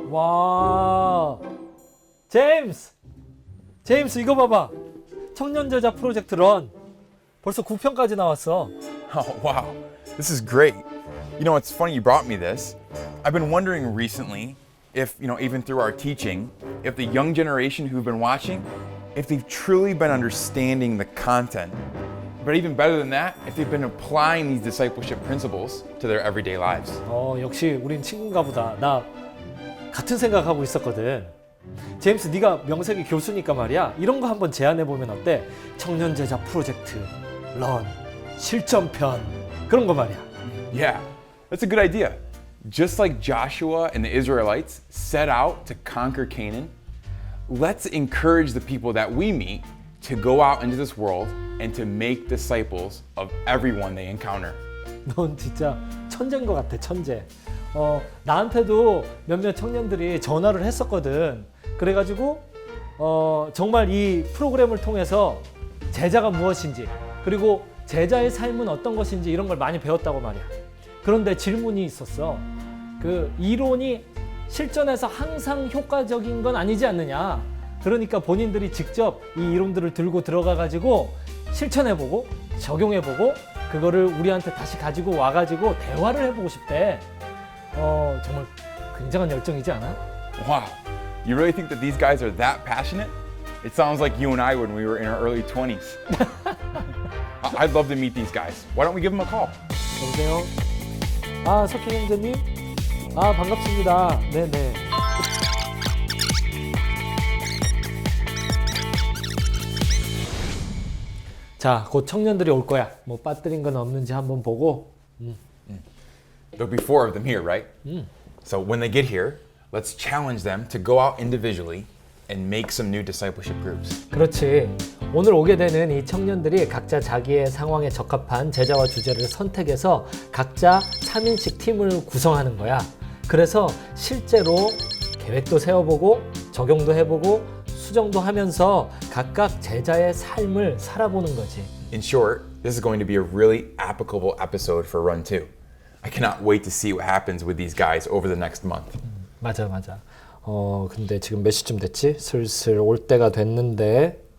와, 제임스 이거 봐봐. 청년 제자 프로젝트 런 벌써 9편까지 나왔어. Oh, wow. This is great. You know, it's funny you brought me this. I've been wondering recently if, even through our teaching, if the young generation who've been watching, if they've truly been understanding the content. But even better than that, if they've been applying these discipleship principles to their everyday lives. 역시 우린 친구인가 보다. 나 같은 생각하고 있었거든. 제임스, 네가 명색이 교수니까 말이야. 이런 거 한번 제안해 보면 어때? 청년 제자 프로젝트 런 실전편 그런 거 말이야. Yeah, that's a good idea. Just like Joshua and the Israelites set out to conquer Canaan, let's encourage the people that we meet to go out into this world and to make disciples of everyone they encounter. 넌 진짜 천재인 것 같아, 천재. 나한테도 몇몇 청년들이 전화를 했었거든. 그래가지고 정말 이 프로그램을 통해서 제자가 무엇인지, 그리고 제자의 삶은 어떤 것인지 이런 걸 많이 배웠다고 말이야. 그런데 질문이 있었어. 그 이론이 실전에서 항상 효과적인 건 아니지 않느냐. 그러니까 본인들이 직접 이 이론들을 들고 들어가가지고 실천해보고 적용해보고 그거를 우리한테 다시 가지고 와가지고 대화를 해보고 싶대. 정말 굉장한 열정이지 않아? Wow, you really think that these guys are that passionate? It sounds like you and I when we were in our early 20s. I'd love to meet these guys. Why don't we give them a call? 여보세요? 석희 형제님? 반갑습니다. 네네. 자, 곧 청년들이 올 거야. 뭐 빠뜨린 건 없는지 한번 보고. There'll be 4 of them here, right? So when they get here, let's challenge them to go out individually and make some new discipleship groups. 그렇지. 오늘 오게 되는 이 청년들이 각자 자기의 상황에 적합한 제자와 주제를 선택해서 각자 3인씩 팀을 구성하는 거야. 그래서 실제로 계획도 세워보고 적용도 해보고 수정도 하면서 각각 제자의 삶을 살아보는 거지. In short, this is going to be a really applicable episode for Run 2. I cannot wait to see what happens with these guys over the next month. 맞아. 근데 지금 몇 시쯤 됐지? 슬슬 올 때가 됐는데.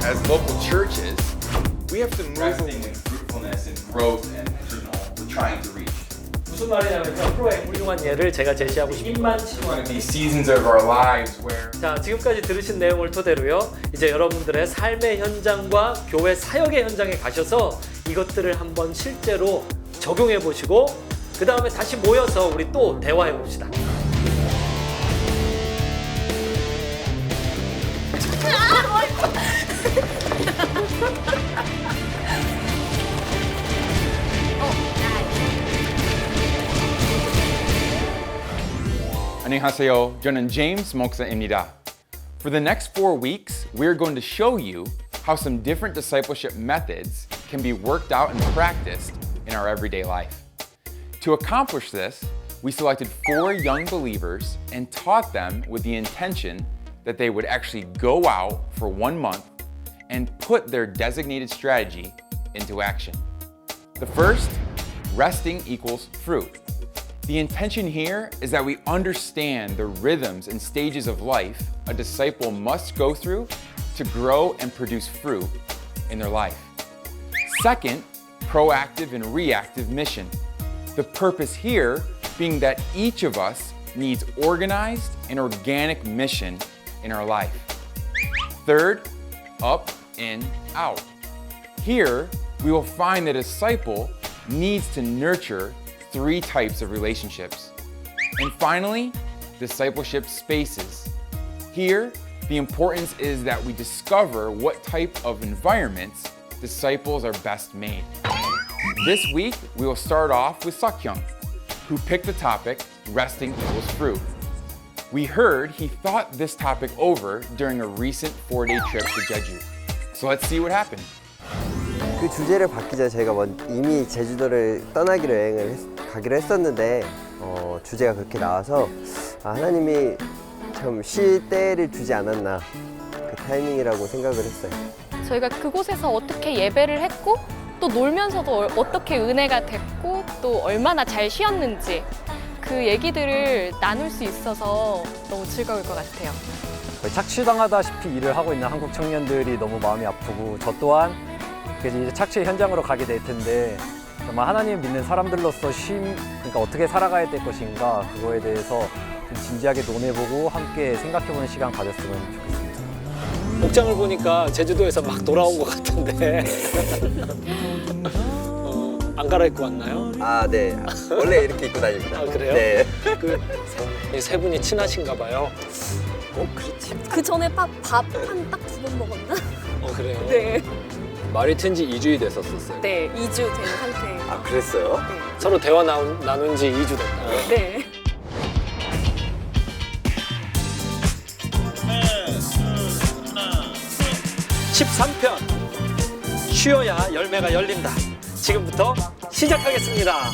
As local churches, we have to move in fruitfulness and growth and we're trying to reach. 무슨 말이냐면요. 프로의 훌륭한 예를 제가 제시하고 싶습니다. These seasons of our lives where 자, 지금까지 들으신 내용을 토대로요. 이제 여러분들의 삶의 현장과 교회 사역의 현장에 가셔서 이것들을 한번 실제로 적용해 보시고 그 다음에 다시 모여서 우리 또 대화해 봅시다. 안녕하세요. 저는 James 목사입니다. For the next 4 weeks, we're going to show you how some different discipleship methods can be worked out and practiced in our everyday life. To accomplish this, we selected 4 young believers and taught them with the intention that they would actually go out for 1 month and put their designated strategy into action. The first, resting equals fruit. The intention here is that we understand the rhythms and stages of life a disciple must go through to grow and produce fruit in their life. Second, proactive and reactive mission. The purpose here being that each of us needs organized and organic mission in our life. Third, up and out. Here, we will find that a disciple needs to nurture 3 types of relationships. And finally, discipleship spaces. Here, the importance is that we discover what type of environments disciples are best made. This week, we will start off with Sakhyung, who picked the topic, resting equals fruit. We heard he thought this topic over during a recent 4-day trip to Jeju. So let's see what happened. 그 주제를 받기 전에 저희가 이미 제주도를 떠나기로 가기로 했었는데 주제가 그렇게 나와서 하나님이 참 쉴 때를 두지 않았나 그 타이밍이라고 생각을 했어요. 저희가 그곳에서 어떻게 예배를 했고 또 놀면서도 어떻게 은혜가 됐고 또 얼마나 잘 쉬었는지 그 얘기들을 나눌 수 있어서 너무 즐거울 것 같아요. 거의 착취당하다시피 일을 하고 있는 한국 청년들이 너무 마음이 아프고 저 또한 이제 착취 현장으로 가게 될 텐데 정말 하나님 믿는 사람들로서 그러니까 어떻게 살아가야 될 것인가 그거에 대해서 좀 진지하게 논해보고 함께 생각해보는 시간 가졌으면 좋겠습니다. 복장을 보니까 제주도에서 막 돌아온 것 같은데 안 갈아입고 왔나요? 네. 원래 이렇게 입고 다닙니다. 그래요? 네. 세 분이 친하신가 봐요. 그렇지. 그 전에 밥 한 딱 2번 먹었나? 그래요? 네. 말이 튼 지 2주이 됐었어요. 네, 2주 된 상태예요. 그랬어요? 서로 대화 나눈 지 2주 됐나요? 네. (13편) 쉬어야 열매가 열린다. 지금부터 시작하겠습니다.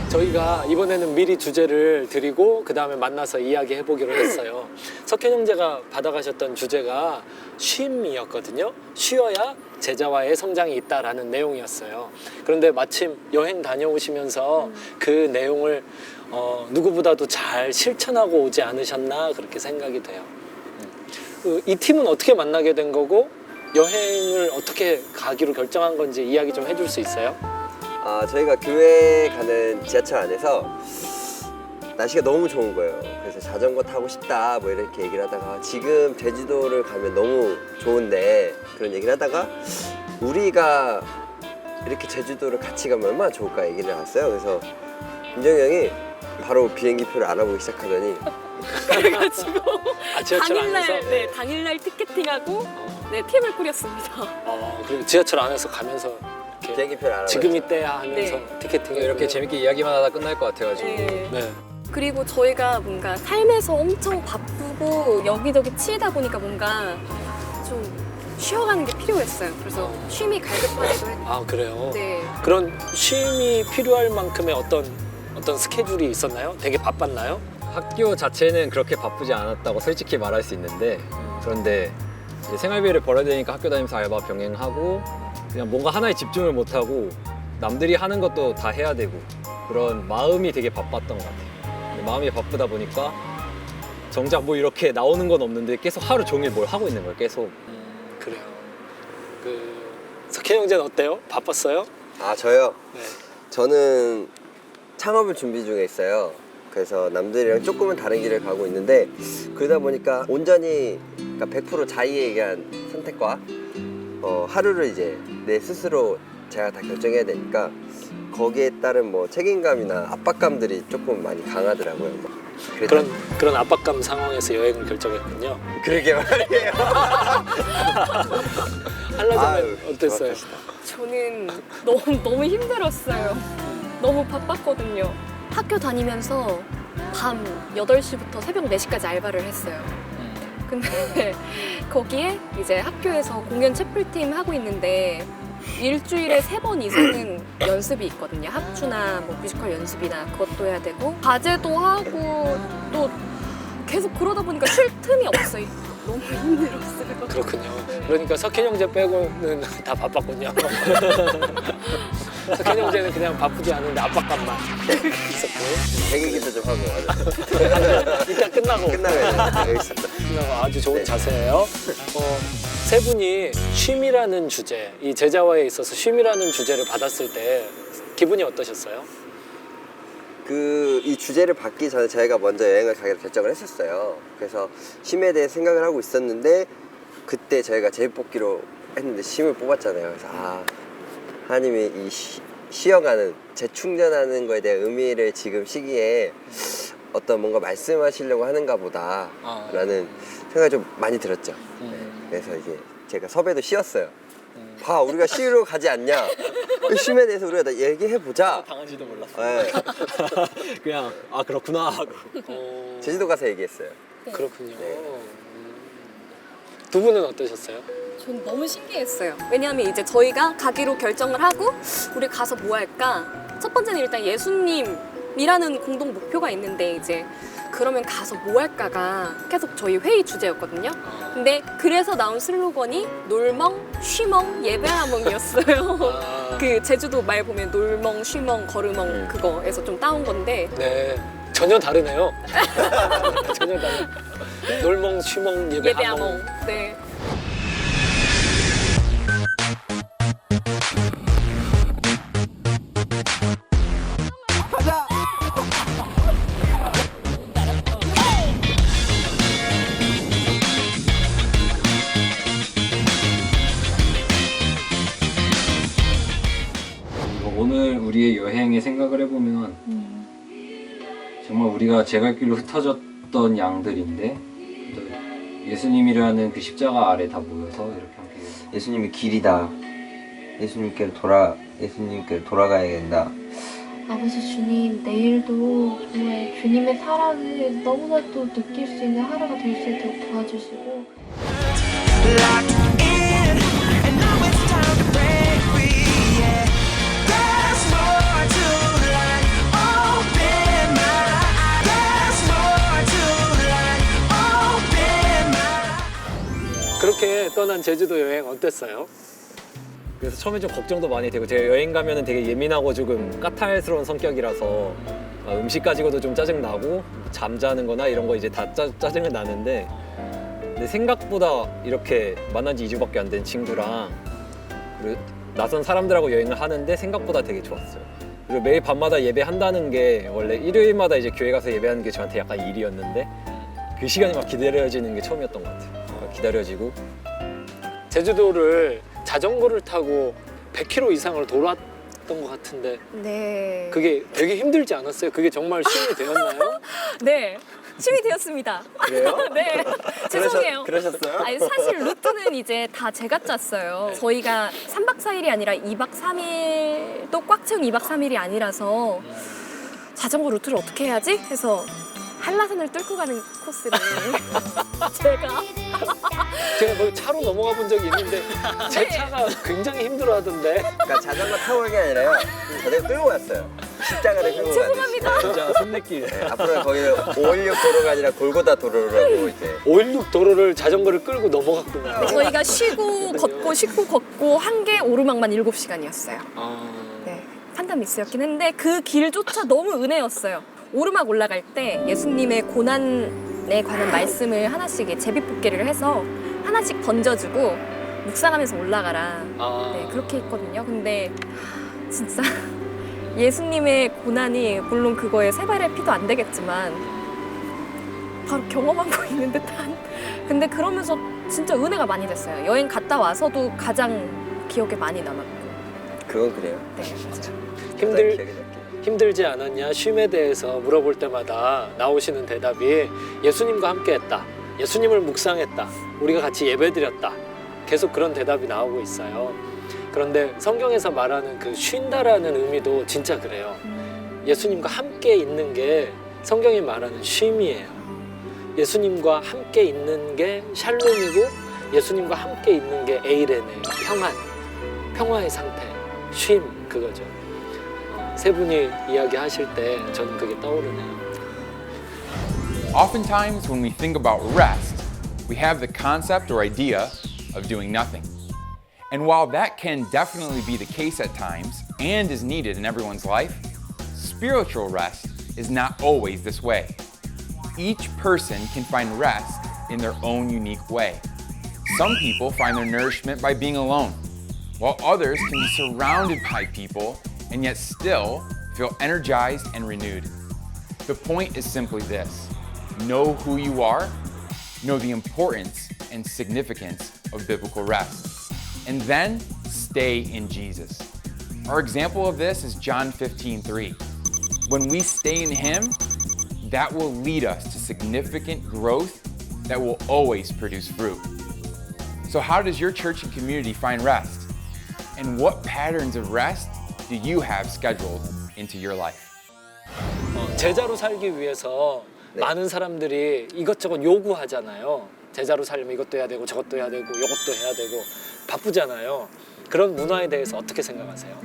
저희가 이번에는 미리 주제를 드리고 그 다음에 만나서 이야기해 보기로 했어요. 석현 형제가 받아가셨던 주제가 쉼이었거든요. 쉬어야 제자와의 성장이 있다라는 내용이었어요. 그런데 마침 여행 다녀오시면서 그 내용을 누구보다도 잘 실천하고 오지 않으셨나 그렇게 생각이 돼요. 이 팀은 어떻게 만나게 된 거고 여행을 어떻게 가기로 결정한 건지 이야기 좀 해줄 수 있어요? 저희가 교회 가는 지하철 안에서 날씨가 너무 좋은 거예요. 그래서 자전거 타고 싶다 뭐 이렇게 얘기를 하다가 지금 제주도를 가면 너무 좋은데 그런 얘기를 하다가 우리가 이렇게 제주도를 같이 가면 얼마나 좋을까 얘기를 나왔어요. 그래서 민정이 형이 바로 비행기표를 알아보기 시작하더니 그래가지고 지하철 당일날 안에서? 네, 당일날 티켓팅하고 네, 팀을 꾸렸습니다. 그리고 지하철 안에서 가면서 이렇게 비행기표를 알아봤죠. 지금 이때야 하면서 네. 티켓팅을 이렇게 재밌게 이야기만 하다 끝날 것 같아가지고 네. 네. 그리고 저희가 뭔가 삶에서 엄청 바쁘고 여기저기 치이다 보니까 뭔가 좀 쉬어가는 게 필요했어요. 그래서 쉼이 갈급하기도 했고. 그래요? 네. 그런 쉼이 필요할 만큼의 어떤 스케줄이 있었나요? 되게 바빴나요? 학교 자체는 그렇게 바쁘지 않았다고 솔직히 말할 수 있는데 그런데 이제 생활비를 벌어야 되니까 학교 다니면서 알바 병행하고 그냥 뭔가 하나에 집중을 못하고 남들이 하는 것도 다 해야 되고 그런 마음이 되게 바빴던 것 같아요. 근데 마음이 바쁘다 보니까 정작 뭐 이렇게 나오는 건 없는데 계속 하루 종일 뭘 하고 있는 거예요. 계속. 그래요. 석현 형제는 어때요? 바빴어요? 저요? 네. 저는 창업을 준비 중에 있어요. 그래서 남들이랑 조금은 다른 길을 가고 있는데 그러다 보니까 온전히 그러니까 100% 자의에 의한 선택과 하루를 이제 내 스스로 제가 다 결정해야 되니까 거기에 따른 뭐 책임감이나 압박감들이 조금 많이 강하더라고요. 그런 압박감 상황에서 여행을 결정했군요. 그러게 말이에요. 한라자면 어땠어요? 저는 너무 힘들었어요. 너무 바빴거든요. 학교 다니면서 밤 8시부터 새벽 4시까지 알바를 했어요. 근데 거기에 이제 학교에서 공연 채플팀 하고 있는데 일주일에 3번 이상은 연습이 있거든요. 합주나 뭐 뮤지컬 연습이나 그것도 해야 되고 과제도 하고 또 계속 그러다 보니까 쉴 틈이 없어요. 너무 힘들었어요. 그렇군요. 그러니까 석현 형제 빼고는 다 바빴군요. 석현 형제는 그냥 바쁘지 않은데 압박감만 있었고. 대기기도 좀 하고 일단 끝나고 여기 있습니다. 아주 좋은 네. 자세예요. 세 분이 쉼이라는 주제, 이 제자와에 있어서 쉼이라는 주제를 받았을 때 기분이 어떠셨어요? 이 주제를 받기 전에 저희가 먼저 여행을 가기로 결정을 했었어요. 그래서 쉼에 대해 생각을 하고 있었는데 그때 저희가 제비뽑기로 했는데 쉼을 뽑았잖아요. 그래서 하나님이 이 쉬어가는 재충전하는 거에 대한 의미를 지금 시기에 어떤 뭔가 말씀하시려고 하는가 보다 라는 생각이 좀 많이 들었죠. 그래서 이제 제가 섭외도 쉬었어요. 봐, 우리가 쉬러 가지 않냐? 쉼에 대해서 우리가 다 얘기해보자. 당한지도 몰랐어. 네. 그냥 그렇구나 하고. 제주도 가서 얘기했어요. 그렇군요. 네. 두 분은 어떠셨어요? 전 너무 신기했어요. 왜냐하면 이제 저희가 가기로 결정을 하고 우리 가서 뭐 할까? 첫 번째는 일단 예수님이라는 공동 목표가 있는데 이제 그러면 가서 뭐 할까가 계속 저희 회의 주제였거든요. 근데 그래서 나온 슬로건이 놀멍, 쉬멍, 예배하멍이었어요. 그 제주도 말 보면 놀멍, 쉬멍, 걸으멍 그거에서 좀 따온 건데 네, 전혀 다르네요. 전혀 다르. 놀멍, 쉬멍, 예배하멍. 예배하멍. 네. 오늘 우리의 여행의 생각을 해보면 정말 우리가 제갈 길로 흩어졌던 양들인데 또 예수님이라는 그 십자가 아래 다 모여서 이렇게 함께 예수님이 길이다. 예수님께로 돌아가야 된다. 아버지 주님, 내일도 정말 주님의 사랑을 너무나도 느낄 수 있는 하루가 될 수 있도록 도와주시고 그렇게 떠난 제주도 여행 어땠어요? 그래서 처음에 좀 걱정도 많이 되고 제가 여행 가면은 되게 예민하고 조금 까탈스러운 성격이라서 음식 가지고도 좀 짜증 나고 잠자는 거나 이런 거 이제 다 짜증을 나는데 근데 생각보다 이렇게 만난 지 2주밖에 안 된 친구랑 그리고 낯선 사람들하고 여행을 하는데 생각보다 되게 좋았어요. 그리고 매일 밤마다 예배한다는 게 원래 일요일마다 이제 교회 가서 예배하는 게 저한테 약간 일이었는데 그 시간이 막 기다려지는 게 처음이었던 것 같아요. 기다려지고 제주도를 자전거를 타고 100km 이상을 돌았던 것 같은데 네. 그게 되게 힘들지 않았어요? 그게 정말 쉼이 되었나요? 네. 쉼이 되었습니다. 그래요? 네. 죄송해요. 그러셨어요? 아니, 사실 루트는 이제 다 제가 짰어요. 저희가 3박 4일이 아니라 2박 3일도 꽉 채운 2박 3일이 아니라서 자전거 루트를 어떻게 해야지? 해서 한라산을 뚫고 가는 코스를 제가 뭐 차로 넘어가 본 적이 있는데 제 차가 굉장히 힘들어하던데 그러니까 자전거 타고 간 게 아니라요. 자전거 끌고 갔어요. 십자가를 끌고 갔어요. 죄송합니다. 진짜 손내길 네, 앞으로는 거기는 516 도로가 아니라 골고다 도로라고 이제 516 도로를 자전거를 끌고 넘어갔구나. 저희가 쉬고 걷고 한 게 오르막만 7시간이었어요. 네, 판단 미스였긴 했는데 그 길조차 너무 은혜였어요. 오르막 올라갈 때 예수님의 고난에 관한 말씀을 하나씩 제비뽑기를 해서 하나씩 던져주고 묵상하면서 올라가라. 네, 그렇게 했거든요. 근데 진짜 예수님의 고난이 물론 그거에 세 발의 피도 안 되겠지만 바로 경험하고 있는 듯한. 근데 그러면서 진짜 은혜가 많이 됐어요. 여행 갔다 와서도 가장 기억에 많이 남았고. 그건 그래요. 네, 맞아. 기억에 남게. 힘들지 않았냐 쉼에 대해서 물어볼 때마다 나오시는 대답이 예수님과 함께했다. 예수님을 묵상했다. 우리가 같이 예배드렸다. 계속 그런 대답이 나오고 있어요. 그런데 성경에서 말하는 그 쉰다라는 의미도 진짜 그래요. 예수님과 함께 있는 게 성경이 말하는 쉼이에요. 예수님과 함께 있는 게 샬롬이고 예수님과 함께 있는 게 에이레네요. 평화의 상태, 쉼 그거죠. 세 분이 이야기하실 때 저는 그게 떠오르네요. Oftentimes, when we think about rest, we have the concept or idea of doing nothing. And while that can definitely be the case at times and is needed in everyone's life, spiritual rest is not always this way. Each person can find rest in their own unique way. Some people find their nourishment by being alone, while others can be surrounded by people and yet still feel energized and renewed. The point is simply this: know who you are, know the importance and significance of biblical rest, and then stay in Jesus. Our example of this is John 15:3. When we stay in Him, that will lead us to significant growth that will always produce fruit. So how does your church and community find rest? And what patterns of rest do you have scheduled into your life? 제자로 살기 위해서 네. 많은 사람들이 이것저것 요구하잖아요. 제자로 살려면 이것도 해야 되고 저것도 해야 되고 이것도 해야 되고 바쁘잖아요. 그런 문화에 대해서 어떻게 생각하세요?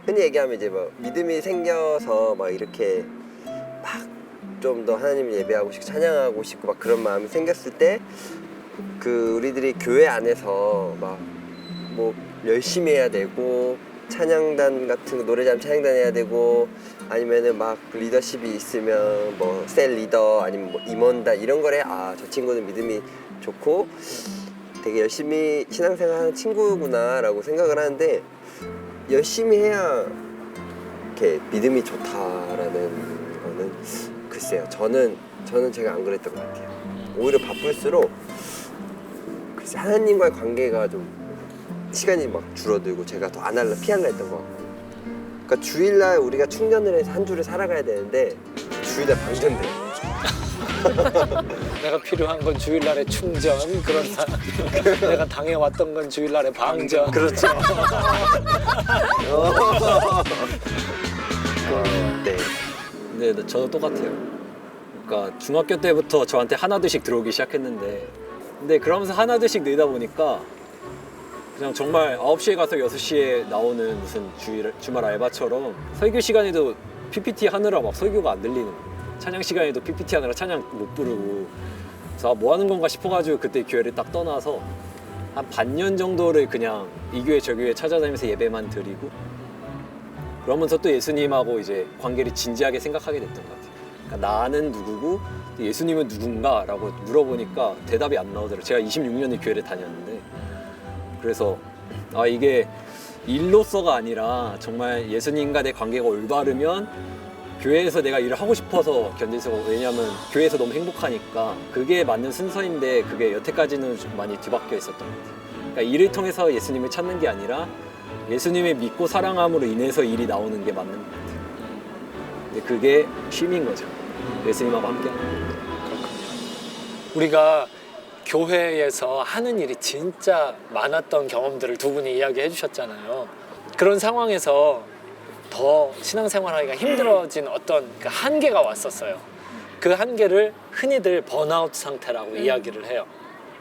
흔히 얘기하면 이제 뭐 믿음이 생겨서 막 이렇게 막 좀 더 하나님을 예배하고 싶고 찬양하고 싶고 막 그런 마음이 생겼을 때 그 우리들이 교회 안에서 막 뭐 열심히 해야 되고 찬양단 같은 거 노래자랑 찬양단 해야 되고 아니면은 막 리더십이 있으면 뭐 셀 리더 아니면 뭐 임원단 이런 거래 아 저 친구는 믿음이 좋고 되게 열심히 신앙생활하는 친구구나라고 생각을 하는데 열심히 해야 이렇게 믿음이 좋다라는 거는 글쎄요 저는 제가 안 그랬던 것 같아요. 오히려 바쁠수록 글쎄 하나님과의 관계가 좀 시간이 막 줄어들고 제가 더 안 할라 피할라 했던 것 같고 그러니까 주일날 우리가 충전을 해서 한 주를 살아가야 되는데 주일날 방전돼요. 내가 필요한 건 주일날의 충전 그런다. 내가 당해왔던 건 주일날의 방전. 그렇죠. 네. 근데 저도 똑같아요. 그러니까 중학교 때부터 저한테 하나둘씩 들어오기 시작했는데 근데 그러면서 하나둘씩 늘다 보니까 그냥 정말 9시에 가서 6시에 나오는 무슨 주말 알바처럼 설교 시간에도 PPT 하느라 막 설교가 안 들리는 거예요. 찬양 시간에도 PPT 하느라 찬양 못 부르고 그래서 아, 뭐 하는 건가 싶어가지고 그때 교회를 딱 떠나서 한 반년 정도를 그냥 이 교회 저 교회 찾아다니면서 예배만 드리고 그러면서 또 예수님하고 이제 관계를 진지하게 생각하게 됐던 것 같아요. 그러니까 나는 누구고 예수님은 누군가 라고 물어보니까 대답이 안 나오더라고요. 제가 26년을 교회를 다녔는데 그래서 아 이게 일로서가 아니라 정말 예수님과 내 관계가 올바르면 교회에서 내가 일을 하고 싶어서 견딜 수가 없고 왜냐하면 교회에서 너무 행복하니까 그게 맞는 순서인데 그게 여태까지는 좀 많이 뒤바뀌어 있었던 것 같아요. 그러니까 일을 통해서 예수님을 찾는 게 아니라 예수님을 믿고 사랑함으로 인해서 일이 나오는 게 맞는 것 같아요. 근데 그게 쉼인 거죠. 예수님하고 함께하는 거. 우리가 교회에서 하는 일이 진짜 많았던 경험들을 두 분이 이야기해 주셨잖아요. 그런 상황에서 더 신앙생활하기가 힘들어진 어떤 그 한계가 왔었어요. 그 한계를 흔히들 번아웃 상태라고 이야기를 해요.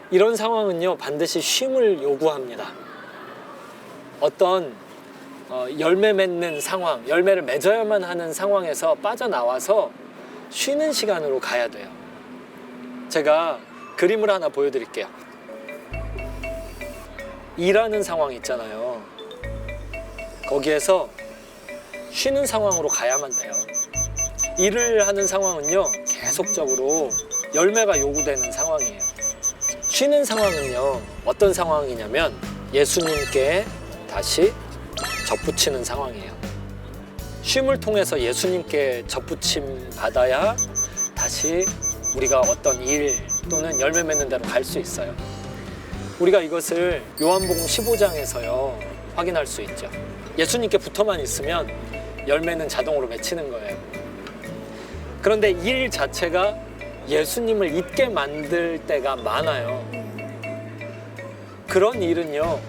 이런 상황은요 반드시 쉼을 요구합니다. 어떤 열매 맺는 상황, 열매를 맺어야만 하는 상황에서 빠져나와서 쉬는 시간으로 가야 돼요. 제가 그림을 하나 보여드릴게요. 일하는 상황 있잖아요. 거기에서 쉬는 상황으로 가야만 돼요. 일을 하는 상황은요 계속적으로 열매가 요구되는 상황이에요. 쉬는 상황은요 어떤 상황이냐면 예수님께 다시 접붙이는 상황이에요. 쉼을 통해서 예수님께 접붙임 받아야 다시 우리가 어떤 일 또는 열매 맺는 데로 갈 수 있어요. 우리가 이것을 요한복음 15장에서요 확인할 수 있죠. 예수님께 붙어만 있으면 열매는 자동으로 맺히는 거예요. 그런데 일 자체가 예수님을 잊게 만들 때가 많아요. 그런 일은요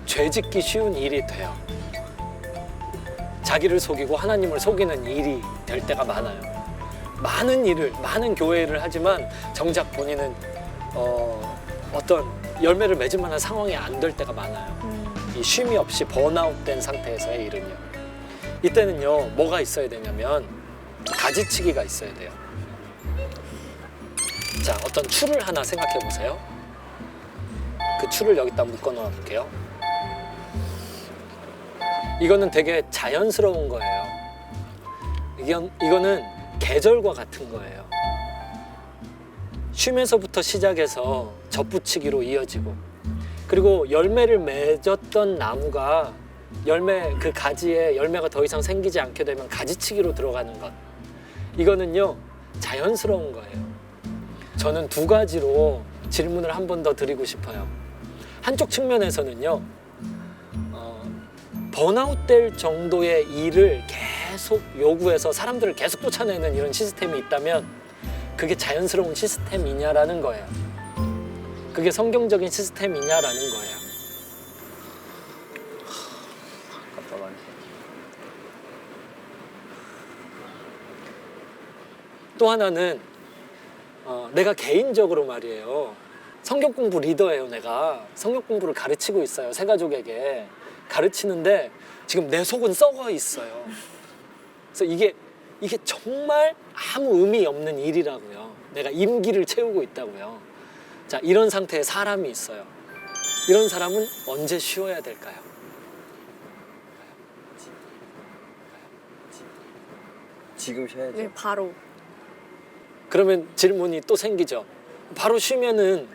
죄짓기 쉬운 일이 돼요. 자기를 속이고 하나님을 속이는 일이 될 때가 많아요. 많은 일을, 많은 교회를 하지만 정작 본인은 어떤 열매를 맺을 만한 상황이 안 될 때가 많아요. 이 쉼이 없이 번아웃된 상태에서의 일은요. 이때는요 뭐가 있어야 되냐면 가지치기가 있어야 돼요. 자, 어떤 추를 하나 생각해 보세요. 그 추를 여기다 묶어 놓아 볼게요. 이거는 되게 자연스러운 거예요. 이거는 계절과 같은 거예요. 쉼에서부터 시작해서 접붙이기로 이어지고 그리고 열매를 맺었던 나무가 그 가지에 열매가 더 이상 생기지 않게 되면 가지치기로 들어가는 것. 이거는요 자연스러운 거예요. 저는 두 가지로 질문을 한 번 더 드리고 싶어요. 한쪽 측면에서는요 번아웃 될 정도의 일을 계속 요구해서 사람들을 계속 쫓아내는 이런 시스템이 있다면 그게 자연스러운 시스템이냐라는 거예요. 그게 성경적인 시스템이냐라는 거예요. 또 하나는 내가 개인적으로 말이에요 성경 공부 리더예요. 내가 성경 공부를 가르치고 있어요. 새 가족에게 가르치는데 지금 내 속은 썩어 있어요. 그래서 이게 정말 아무 의미 없는 일이라고요. 내가 임기를 채우고 있다고요. 자, 이런 상태에 사람이 있어요. 이런 사람은 언제 쉬어야 될까요? 지금 쉬어야죠. 네, 바로. 그러면 질문이 또 생기죠. 바로 쉬면은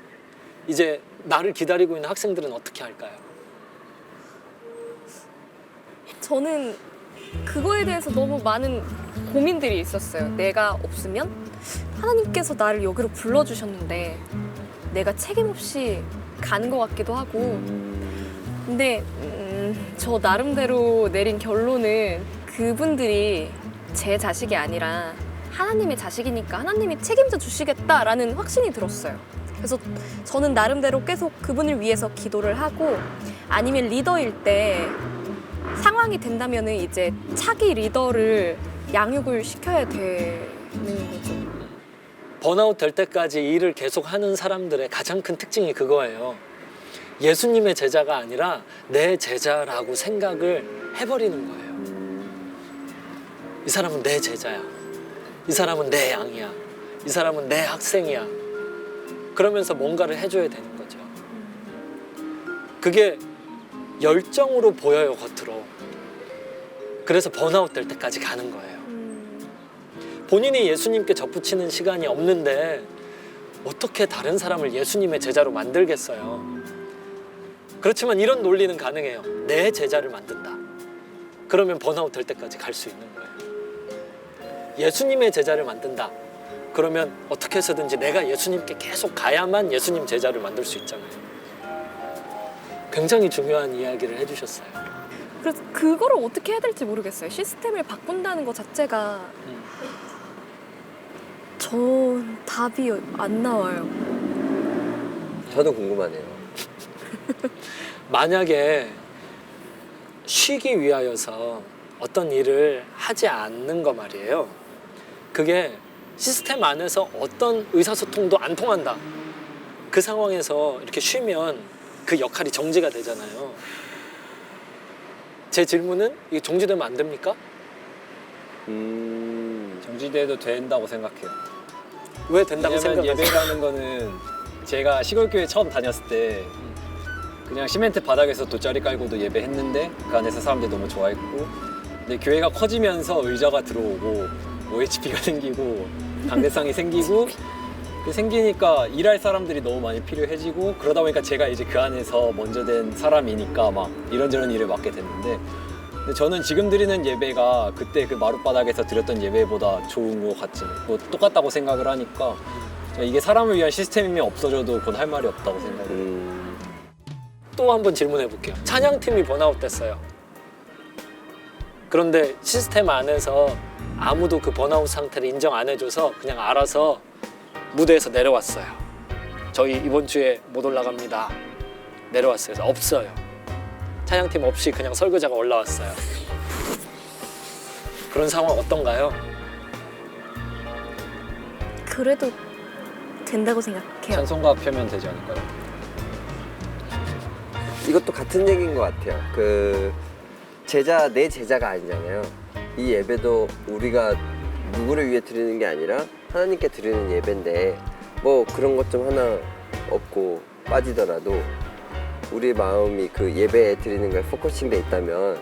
이제 나를 기다리고 있는 학생들은 어떻게 할까요? 저는 그거에 대해서 너무 많은 고민들이 있었어요. 내가 없으면 하나님께서 나를 여기로 불러주셨는데 내가 책임 없이 가는 것 같기도 하고. 근데 저 나름대로 내린 결론은 그분들이 제 자식이 아니라 하나님의 자식이니까 하나님이 책임져 주시겠다라는 확신이 들었어요. 그래서 저는 나름대로 계속 그분을 위해서 기도를 하고, 아니면 리더일 때 상황이 된다면은 이제 차기 리더를 양육을 시켜야 되는 거죠. 번아웃 될 때까지 일을 계속 하는 사람들의 가장 큰 특징이 그거예요. 예수님의 제자가 아니라 내 제자라고 생각을 해버리는 거예요. 이 사람은 내 제자야. 이 사람은 내 양이야. 이 사람은 내 학생이야. 그러면서 뭔가를 해줘야 되는 거죠. 그게 열정으로 보여요, 겉으로. 그래서 번아웃 될 때까지 가는 거예요. 본인이 예수님께 접붙이는 시간이 없는데 어떻게 다른 사람을 예수님의 제자로 만들겠어요? 그렇지만 이런 논리는 가능해요. 내 제자를 만든다. 그러면 번아웃 될 때까지 갈 수 있는 거예요. 예수님의 제자를 만든다. 그러면 어떻게 해서든지 내가 예수님께 계속 가야만 예수님 제자를 만들 수 있잖아요. 굉장히 중요한 이야기를 해주셨어요. 그래서 그거를 어떻게 해야 될지 모르겠어요. 시스템을 바꾼다는 것 자체가 전 답이 안 나와요. 저도 궁금하네요. 만약에 쉬기 위하여서 어떤 일을 하지 않는 거 말이에요. 그게 시스템 안에서 어떤 의사소통도 안 통한다. 그 상황에서 이렇게 쉬면 그 역할이 정지가 되잖아요. 제 질문은 이게 정지되면 안 됩니까? 정지돼도 된다고 생각해요. 왜 된다고 왜냐면 생각하세요? 예배라는 거는 제가 시골교회 처음 다녔을 때 그냥 시멘트 바닥에서 돗자리 깔고도 예배했는데 그 안에서 사람들이 너무 좋아했고, 근데 교회가 커지면서 의자가 들어오고 OHP가 생기고 강대상이 생기고 생기니까 일할 사람들이 너무 많이 필요해지고, 그러다 보니까 제가 이제 그 안에서 먼저 된 사람이니까 막 이런저런 일을 맡게 됐는데, 근데 저는 지금 드리는 예배가 그때 그 마룻바닥에서 드렸던 예배보다 좋은 것 같지, 뭐 똑같다고 생각을 하니까 이게 사람을 위한 시스템이면 없어져도 그건 할 말이 없다고 생각해요. 또 한 번 질문해 볼게요. 찬양팀이 번아웃 됐어요. 그런데 시스템 안에서 아무도 그 번아웃 상태를 인정 안 해줘서 그냥 알아서 무대에서 내려왔어요. 저희 이번 주에 못 올라갑니다. 내려왔어요. 그래서 없어요. 찬양팀 없이 그냥 설교자가 올라왔어요. 그런 상황 어떤가요? 그래도 된다고 생각해요. 찬송가 펴면 되지 않을까요? 이것도 같은 얘기인 것 같아요. 내 제자가 아니잖아요. 이 예배도 우리가 누구를 위해 드리는 게 아니라 하나님께 드리는 예배인데, 뭐 그런 것 좀 하나 없고 빠지더라도 우리 마음이 그 예배에 드리는 거에 포커싱돼 있다면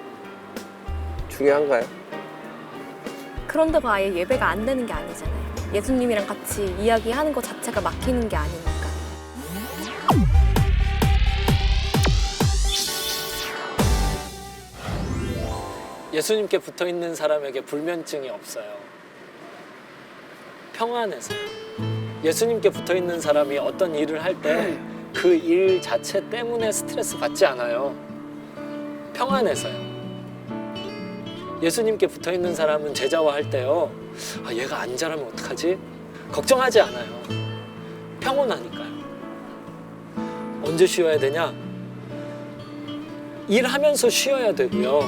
중요한가요? 그런다고 아예 예배가 안 되는 게 아니잖아요. 예수님이랑 같이 이야기하는 것 자체가 막히는 게 아니니까. 예수님께 붙어 있는 사람에게 불면증이 없어요. 평안해서요. 예수님께 붙어 있는 사람이 어떤 일을 할 때 그 일 자체 때문에 스트레스 받지 않아요. 평안해서요. 예수님께 붙어 있는 사람은 제자와 할 때요, 아, 얘가 안 잘하면 어떡하지? 걱정하지 않아요. 평온하니까요. 언제 쉬어야 되냐? 일하면서 쉬어야 되고요.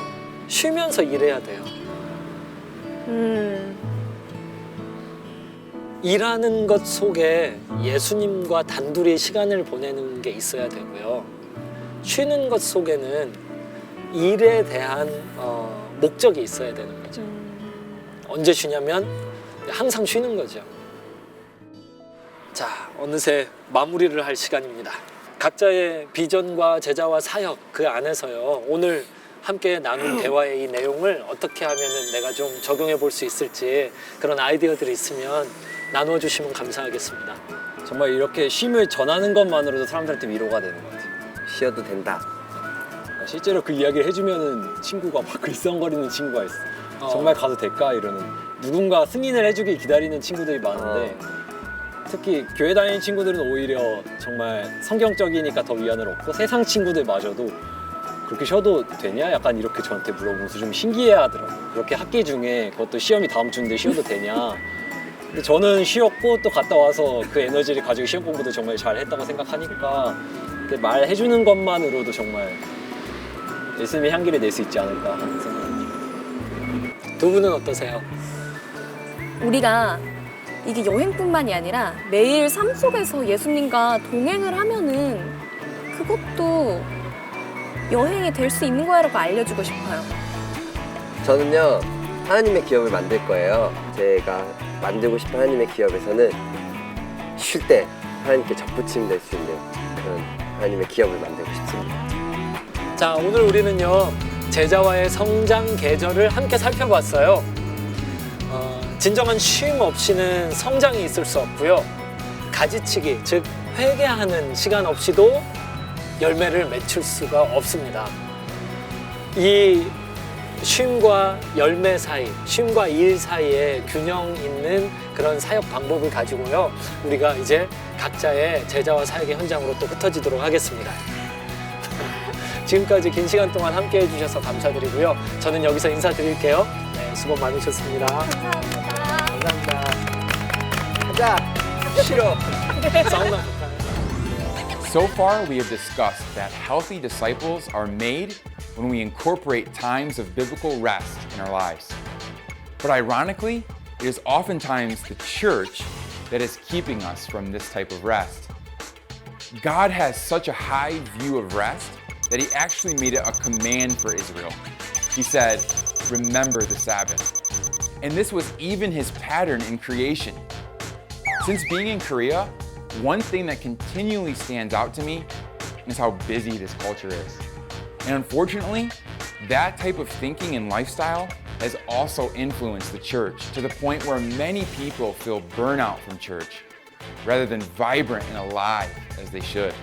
쉬면서 일해야 돼요. 일하는 것 속에 예수님과 단둘이 시간을 보내는 게 있어야 되고요. 쉬는 것 속에는 일에 대한 목적이 있어야 되는 거죠. 언제 쉬냐면 항상 쉬는 거죠. 자, 어느새 마무리를 할 시간입니다. 각자의 비전과 제자와 사역 그 안에서요. 오늘 함께 나눈 대화의 이 내용을 어떻게 하면은 내가 좀 적용해 볼 수 있을지 그런 아이디어들이 있으면 나누어 주시면 감사하겠습니다. 정말 이렇게 쉼을 전하는 것만으로도 사람들한테 위로가 되는 것 같아요. 쉬어도 된다. 실제로 그 이야기를 해주면은 친구가 막 글썽거리는 친구가 있어. 정말 가도 될까 이러는. 누군가 승인을 해주길 기다리는 친구들이 많은데 특히 교회 다니는 친구들은 오히려 정말 성경적이니까 더 위안을 얻고 세상 친구들마저도 그렇게 쉬어도 되냐? 약간 이렇게 저한테 물어보면서 좀 신기해하더라고요. 그렇게 학기 중에 그것도 시험이 다음 주인데 쉬어도 되냐? 근데 저는 쉬었고 또 갔다 와서 그 에너지를 가지고 시험 공부도 정말 잘했다고 생각하니까 말해주는 것만으로도 정말 예수님의 향기를 낼 수 있지 않을까 하는 생각입니다. 두 분은 어떠세요? 우리가 이게 여행뿐만이 아니라 매일 삶 속에서 예수님과 동행을 하면은 그것도 여행이 될 수 있는 거야라고 알려주고 싶어요. 저는요, 하나님의 기업을 만들 거예요. 제가 만들고 싶은 하나님의 기업에서는 쉴 때 하나님께 접붙임 될 수 있는 그런 하나님의 기업을 만들고 싶습니다. 자, 오늘 우리는요 제자와의 성장 계절을 함께 살펴봤어요. 진정한 쉼 없이는 성장이 있을 수 없고요. 가지치기, 즉 회개하는 시간 없이도 열매를 맺힐 수가 없습니다. 이 쉼과 열매 사이, 쉼과 일 사이에 균형 있는 그런 사역 방법을 가지고요. 우리가 이제 각자의 제자와 사역의 현장으로 또 흩어지도록 하겠습니다. 지금까지 긴 시간 동안 함께 해주셔서 감사드리고요. 저는 여기서 인사드릴게요. 네, 수고 많으셨습니다. 감사합니다. 감사합니다. 가자! 싫어! 사우나 볼까요? So far, we have discussed that healthy disciples are made when we incorporate times of biblical rest in our lives. But ironically, it is oftentimes the church that is keeping us from this type of rest. God has such a high view of rest that He actually made it a command for Israel. He said, "Remember the Sabbath." And this was even His pattern in creation. Since being in Korea, one thing that continually stands out to me is how busy this culture is. And unfortunately, that type of thinking and lifestyle has also influenced the church to the point where many people feel burnout from church rather than vibrant and alive as they should.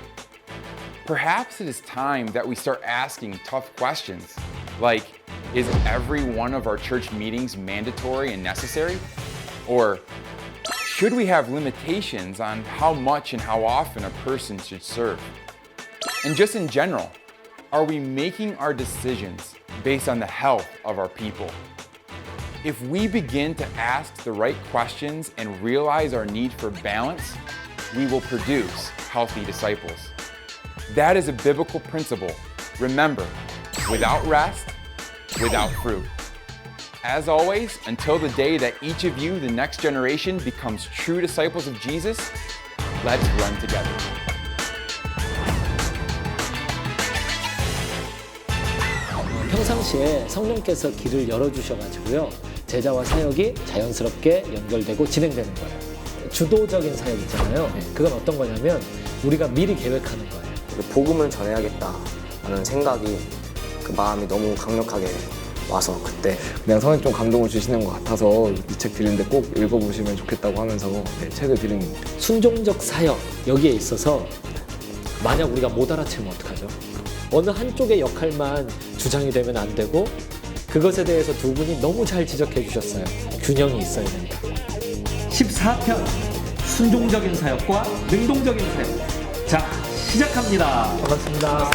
Perhaps it is time that we start asking tough questions like, is every one of our church meetings mandatory and necessary? Or should we have limitations on how much and how often a person should serve? And just in general, are we making our decisions based on the health of our people? If we begin to ask the right questions and realize our need for balance, we will produce healthy disciples. That is a biblical principle. Remember, without rest, without fruit. As always, until the day that each of you, the next generation, becomes true disciples of Jesus, let's run together. 평상시에 성령께서 길을 열어주셔가지고요. 제자와 사역이 자연스럽게 연결되고 진행되는 거예요. 주도적인 사역 있잖아요. 그건 어떤 거냐면 우리가 미리 계획하는 거예요. 복음을 전해야겠다라는 생각이 그 마음이 너무 강력하게 와서 그때 그냥 성령님 좀 감동을 주시는 것 같아서 이 책 드리는데 꼭 읽어보시면 좋겠다고 하면서 책을 드린 순종적 사역 여기에 있어서 만약 우리가 못 알아채면 어떡하죠? 어느 한쪽의 역할만 주장이 되면 안 되고 그것에 대해서 두 분이 너무 잘 지적해 주셨어요. 균형이 있어야 된다. 14편 순종적인 사역과 능동적인 사역. 자, 시작합니다. 반갑습니다.